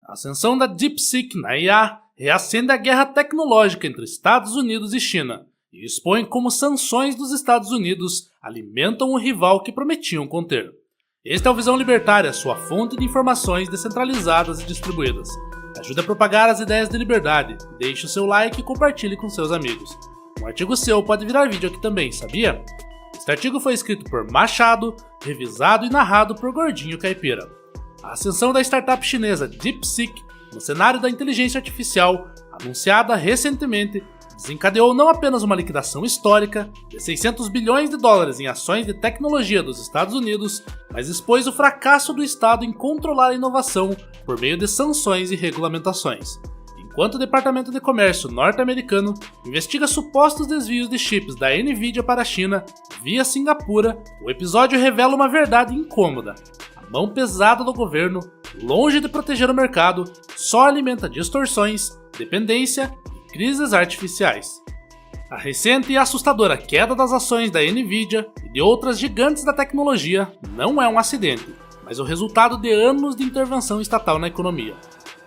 A ascensão da DeepSeek na IA reacende a guerra tecnológica entre Estados Unidos e China e expõe como sanções dos Estados Unidos alimentam o rival que prometiam conter. Este é o Visão Libertária, sua fonte de informações descentralizadas e distribuídas. Ajude a propagar as ideias de liberdade, deixe o seu like e compartilhe com seus amigos. Um artigo seu pode virar vídeo aqui também, sabia? Este artigo foi escrito por Machado, revisado e narrado por Gordinho Caipira. A ascensão da startup chinesa DeepSeek no cenário da inteligência artificial, anunciada recentemente, desencadeou não apenas uma liquidação histórica de 600 bilhões de dólares em ações de tecnologia dos Estados Unidos, mas expôs o fracasso do Estado em controlar a inovação por meio de sanções e regulamentações. Enquanto o Departamento de Comércio norte-americano investiga supostos desvios de chips da Nvidia para a China via Singapura, o episódio revela uma verdade incômoda. A mão pesada do governo, longe de proteger o mercado, só alimenta distorções, dependência e crises artificiais. A recente e assustadora queda das ações da Nvidia e de outras gigantes da tecnologia não é um acidente, mas o resultado de anos de intervenção estatal na economia.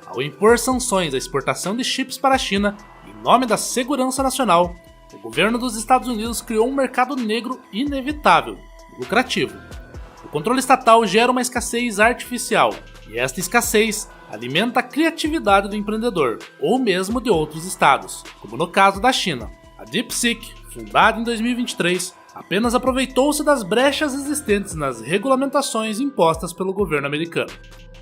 Ao impor sanções à exportação de chips para a China, em nome da segurança nacional, o governo dos Estados Unidos criou um mercado negro inevitável e lucrativo. O controle estatal gera uma escassez artificial, e esta escassez alimenta a criatividade do empreendedor, ou mesmo de outros estados, como no caso da China. A DeepSeek, fundada em 2023, apenas aproveitou-se das brechas existentes nas regulamentações impostas pelo governo americano.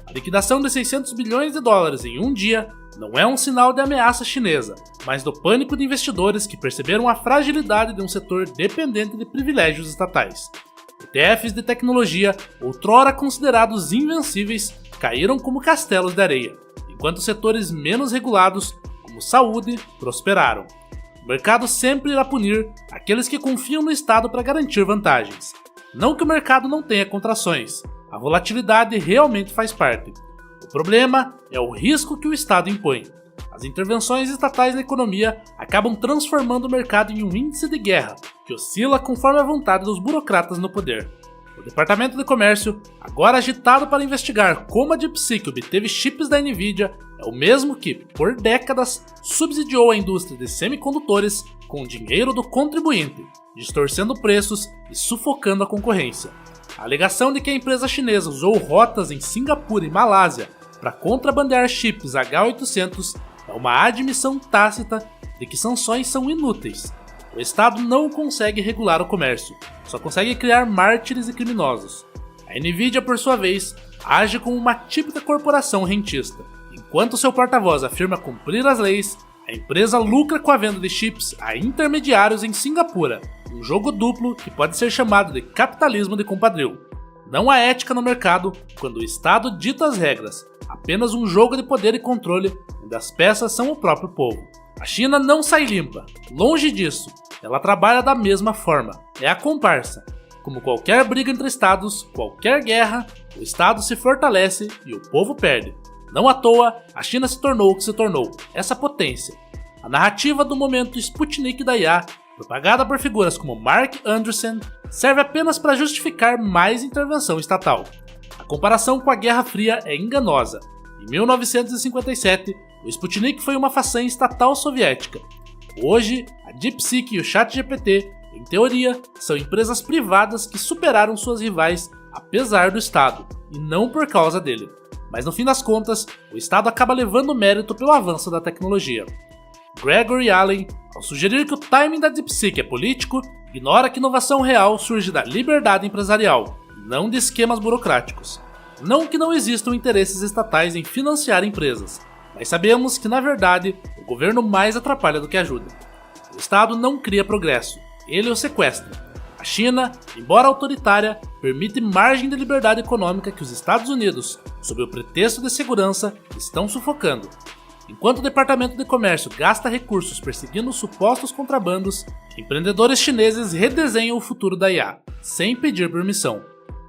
A liquidação de 600 bilhões de dólares em um dia não é um sinal de ameaça chinesa, mas do pânico de investidores que perceberam a fragilidade de um setor dependente de privilégios estatais. ETFs de tecnologia, outrora considerados invencíveis, caíram como castelos de areia, enquanto setores menos regulados, como saúde, prosperaram. O mercado sempre irá punir aqueles que confiam no Estado para garantir vantagens. Não que o mercado não tenha contrações, a volatilidade realmente faz parte. O problema é o risco que o Estado impõe. As intervenções estatais na economia acabam transformando o mercado em um índice de guerra, que oscila conforme a vontade dos burocratas no poder. O Departamento de Comércio, agora agitado para investigar como a DeepSeek obteve chips da Nvidia, é o mesmo que, por décadas, subsidiou a indústria de semicondutores com o dinheiro do contribuinte, distorcendo preços e sufocando a concorrência. A alegação de que a empresa chinesa usou rotas em Singapura e Malásia para contrabandear chips H800 é uma admissão tácita de que sanções são inúteis. O Estado não consegue regular o comércio, só consegue criar mártires e criminosos. A Nvidia, por sua vez, age como uma típica corporação rentista. Enquanto seu porta-voz afirma cumprir as leis, a empresa lucra com a venda de chips a intermediários em Singapura, um jogo duplo que pode ser chamado de capitalismo de compadrio. Não há ética no mercado quando o Estado dita as regras, apenas um jogo de poder e controle onde as peças são o próprio povo. A China não sai limpa, longe disso, ela trabalha da mesma forma, é a comparsa. Como qualquer briga entre estados, qualquer guerra, o Estado se fortalece e o povo perde. Não à toa, a China se tornou o que se tornou, essa potência. A narrativa do momento Sputnik da IA, propagada por figuras como Mark Andreessen, serve apenas para justificar mais intervenção estatal. A comparação com a Guerra Fria é enganosa. Em 1957, o Sputnik foi uma façanha estatal soviética. Hoje, a DeepSeek e o ChatGPT, em teoria, são empresas privadas que superaram suas rivais apesar do Estado, e não por causa dele. Mas no fim das contas, o Estado acaba levando o mérito pelo avanço da tecnologia. Gregory Allen, ao sugerir que o timing da DeepSeek é político, ignora que inovação real surge da liberdade empresarial, não de esquemas burocráticos. Não que não existam interesses estatais em financiar empresas, mas sabemos que, na verdade, o governo mais atrapalha do que ajuda. O Estado não cria progresso, ele o sequestra. A China, embora autoritária, permite margem de liberdade econômica que os Estados Unidos, sob o pretexto de segurança, estão sufocando. Enquanto o Departamento de Comércio gasta recursos perseguindo supostos contrabandos, empreendedores chineses redesenham o futuro da IA, sem pedir permissão.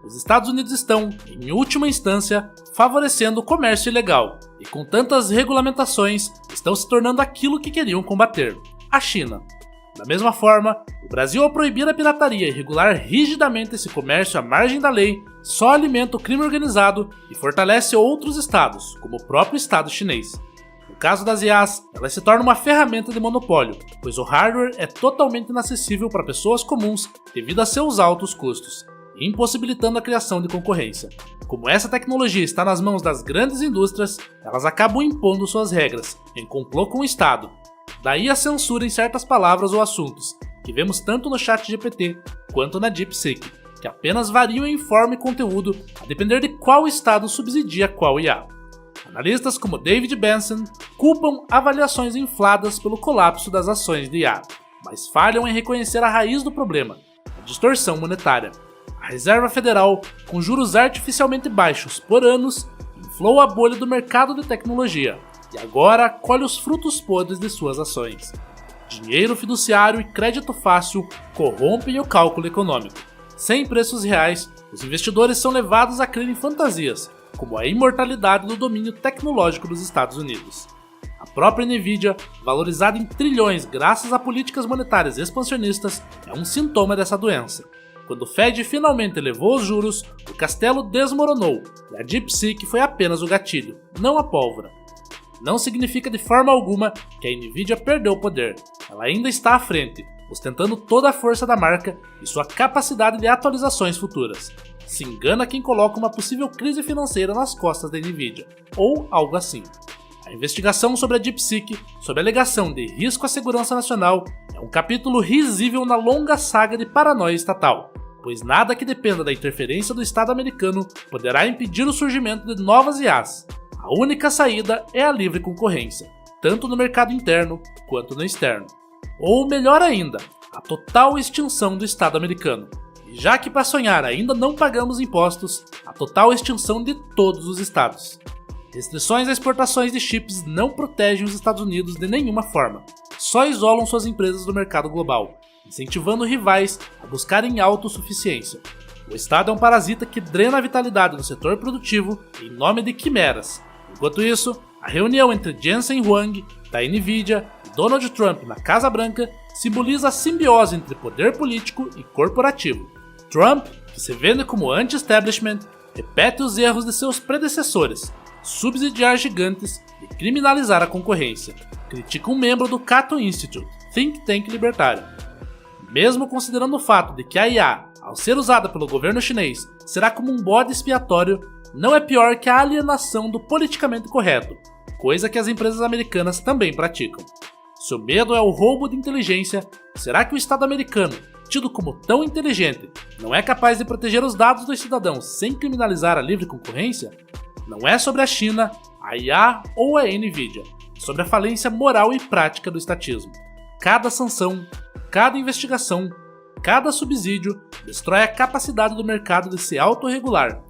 Os Estados Unidos estão, em última instância, favorecendo o comércio ilegal, e com tantas regulamentações, estão se tornando aquilo que queriam combater: a China. Da mesma forma, o Brasil, ao proibir a pirataria e regular rigidamente esse comércio à margem da lei, só alimenta o crime organizado e fortalece outros estados, como o próprio estado chinês. No caso das IAs, ela se torna uma ferramenta de monopólio, pois o hardware é totalmente inacessível para pessoas comuns devido a seus altos custos, impossibilitando a criação de concorrência. Como essa tecnologia está nas mãos das grandes indústrias, elas acabam impondo suas regras, em complô com o Estado. Daí a censura em certas palavras ou assuntos, que vemos tanto no ChatGPT quanto na DeepSeek, que apenas variam em forma e conteúdo a depender de qual Estado subsidia qual IA. Analistas como David Benson culpam avaliações infladas pelo colapso das ações de IA, mas falham em reconhecer a raiz do problema, a distorção monetária. A Reserva Federal, com juros artificialmente baixos por anos, inflou a bolha do mercado de tecnologia e agora colhe os frutos podres de suas ações. Dinheiro fiduciário e crédito fácil corrompem o cálculo econômico. Sem preços reais, os investidores são levados a crer em fantasias, como a imortalidade do domínio tecnológico dos Estados Unidos. A própria Nvidia, valorizada em trilhões graças a políticas monetárias expansionistas, é um sintoma dessa doença. Quando o Fed finalmente elevou os juros, o castelo desmoronou e a DeepSeek foi apenas o gatilho, não a pólvora. Não significa de forma alguma que a Nvidia perdeu o poder. Ela ainda está à frente, ostentando toda a força da marca e sua capacidade de atualizações futuras. Se engana quem coloca uma possível crise financeira nas costas da Nvidia, ou algo assim. A investigação sobre a DeepSeek, sob a alegação de risco à segurança nacional, é um capítulo risível na longa saga de paranoia estatal, pois nada que dependa da interferência do Estado americano poderá impedir o surgimento de novas IAs. A única saída é a livre concorrência, tanto no mercado interno quanto no externo. Ou melhor ainda, a total extinção do Estado americano. E já que para sonhar ainda não pagamos impostos, a total extinção de todos os estados. Restrições a exportações de chips não protegem os Estados Unidos de nenhuma forma, só isolam suas empresas do mercado global, incentivando rivais a buscarem autossuficiência. O Estado é um parasita que drena a vitalidade do setor produtivo em nome de quimeras. Enquanto isso, a reunião entre Jensen Huang, da Nvidia, e Donald Trump na Casa Branca simboliza a simbiose entre poder político e corporativo. Trump, que se vende como anti-establishment, repete os erros de seus predecessores, subsidiar gigantes e criminalizar a concorrência. Critica um membro do Cato Institute, think tank libertário. Mesmo considerando o fato de que a IA, ao ser usada pelo governo chinês, será como um bode expiatório, não é pior que a alienação do politicamente correto, coisa que as empresas americanas também praticam. Se o medo é o roubo de inteligência, será que o Estado americano, tido como tão inteligente, não é capaz de proteger os dados dos cidadãos sem criminalizar a livre concorrência? Não é sobre a China, a IA ou a Nvidia, é sobre a falência moral e prática do estatismo. Cada sanção, cada investigação, cada subsídio destrói a capacidade do mercado de se autorregular.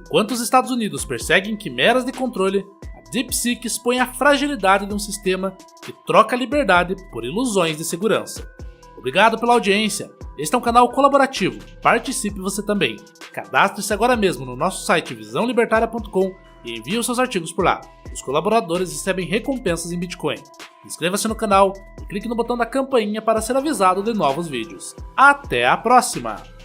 Enquanto os Estados Unidos perseguem quimeras de controle, a DeepSeek expõe a fragilidade de um sistema que troca a liberdade por ilusões de segurança. Obrigado pela audiência. Este é um canal colaborativo. Participe você também. Cadastre-se agora mesmo no nosso site visãolibertaria.com e envie os seus artigos por lá. Os colaboradores recebem recompensas em Bitcoin. Inscreva-se no canal e clique no botão da campainha para ser avisado de novos vídeos. Até a próxima!